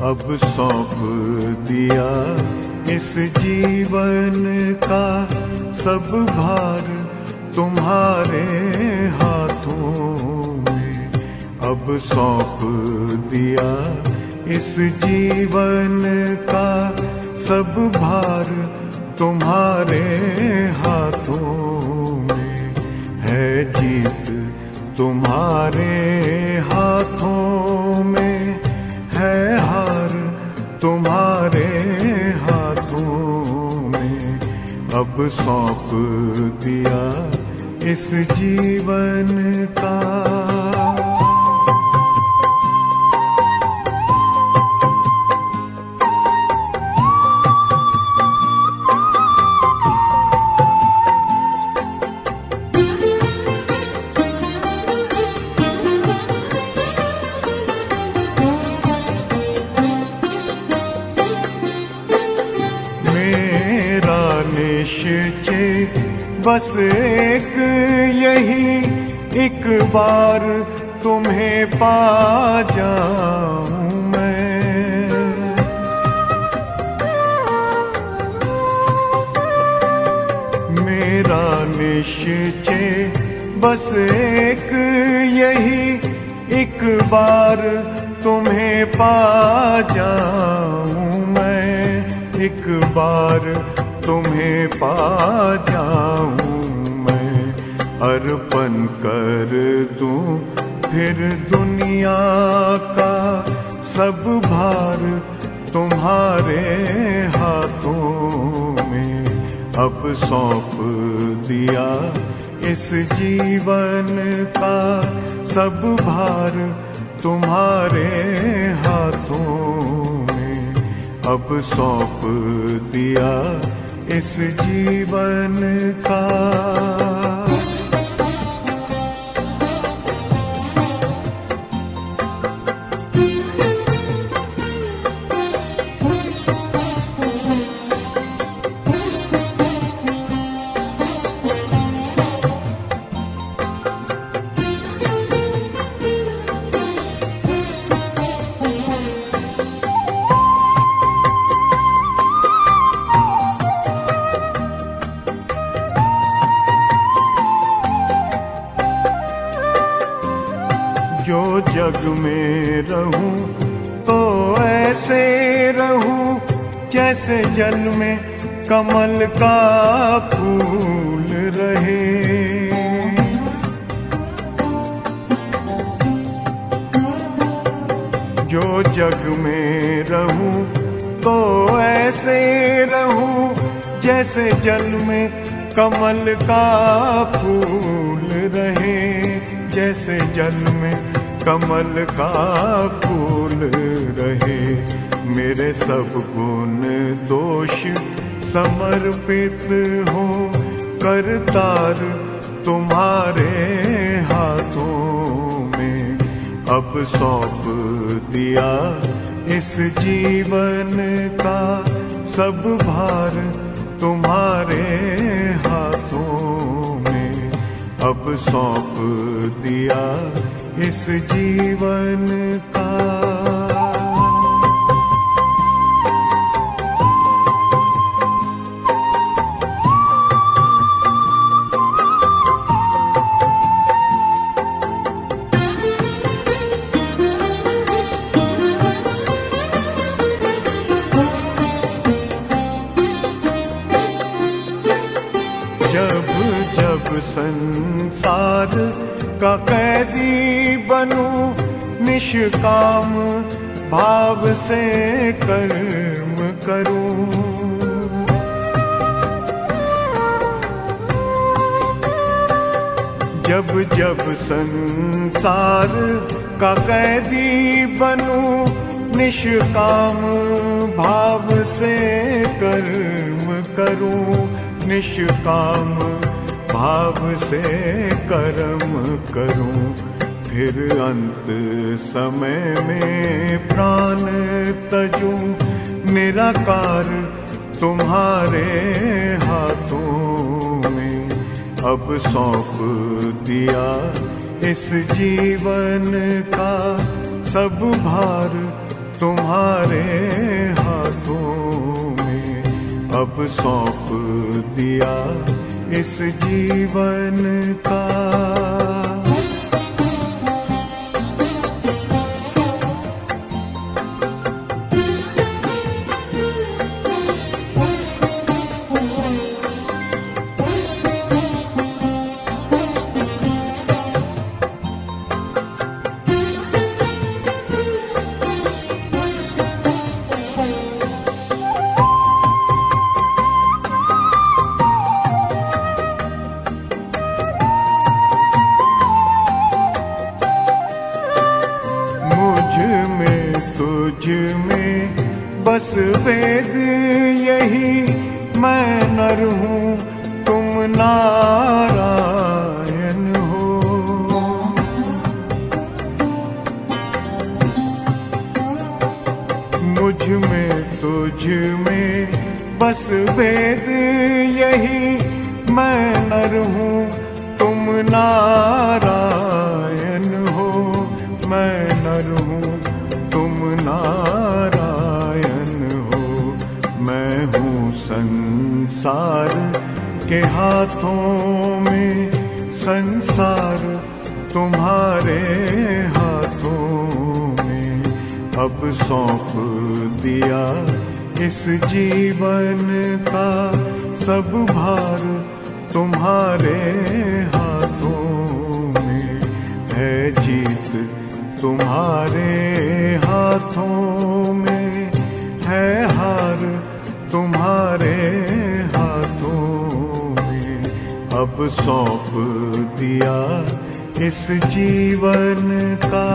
अब सौंप दिया इस जीवन का सब भार तुम्हारे हाथों में। अब सौंप दिया इस जीवन का सब भार तुम्हारे हाथों में। है जीत तुम्हारे हाथों में, है हार तुम्हारे हाथों में। अब सौंप दिया इस जीवन का। निश्चय बस एक यही, एक बार तुम्हें पा जाऊं मैं। मेरा निश्चय बस एक यही, एक बार तुम्हें पा जाऊं मैं। एक बार तुम्हें पा जाऊं मैं। अर्पण कर दूं फिर दुनिया का सब भार तुम्हारे हाथों में। अब सौंप दिया इस जीवन का सब भार तुम्हारे हाथों में। अब सौंप दिया इस जीवन का। जो जग में रहूं तो ऐसे रहूं जैसे जल में कमल का फूल रहे। जो जग में रहूं तो ऐसे रहूं जैसे जल में कमल का फूल रहे। जैसे जल में कमल का फूल रहे। मेरे सब गुण दोष समर्पित हो करतार तुम्हारे हाथों में। अब सौंप दिया इस जीवन का सब भार तुम्हारे हाथों में। अब सौंप दिया इस जीवन का। जब जब संसार का कैदी बनूं निष्काम भाव से कर्म करूं। जब जब संसार का कैदी बनूं निष्काम भाव से कर्म करूं। निष्काम भाव से कर्म करूं। फिर अंत समय में प्राण तजूं निराकार तुम्हारे हाथों में। अब सौंप दिया इस जीवन का सब भार तुम्हारे हाथों में अब सौंप दिया इस जीवन का। तुझ में बस वेद यही, मैं नर हूँ तुम नारायण हो। मुझ में तुझ में बस वेद यही, मैं नर हूँ तुम नारायण हो। मैं नर हूँ तुम नारायण हो। मैं हूँ संसार के हाथों में, संसार तुम्हारे हाथों में अब सौंप दिया इस जीवन का। सब भार तुम्हारे हाथों में है, जीत तुम्हारे हाथों में है, हार तुम्हारे हाथों में अब सौंप दिया इस जीवन का।